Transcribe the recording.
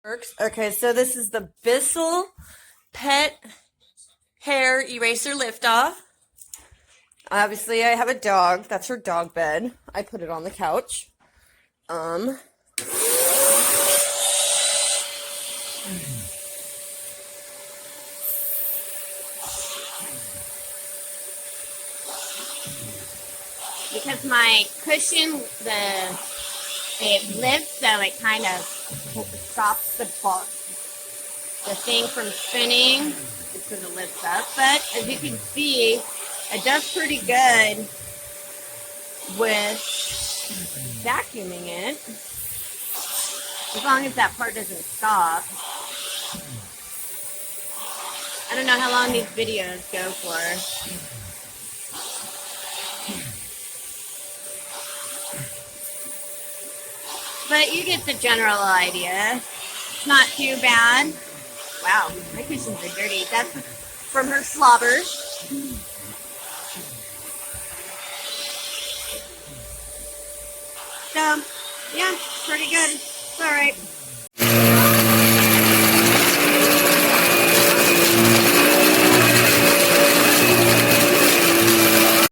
Works. Okay, so this is the Bissell Pet Hair Eraser Liftoff. Obviously, I have a dog. That's her dog bed. I put it on the couch. Because my cushion, it lifts, so it kind of stops the thing from spinning because it lifts up. But as you can see, it does pretty good with vacuuming it, as long as that part doesn't stop. I don't know how long these videos go for. But you get the general idea. It's not too bad. Wow, my cushions are dirty. That's from her slobber. So, yeah, pretty good. It's alright.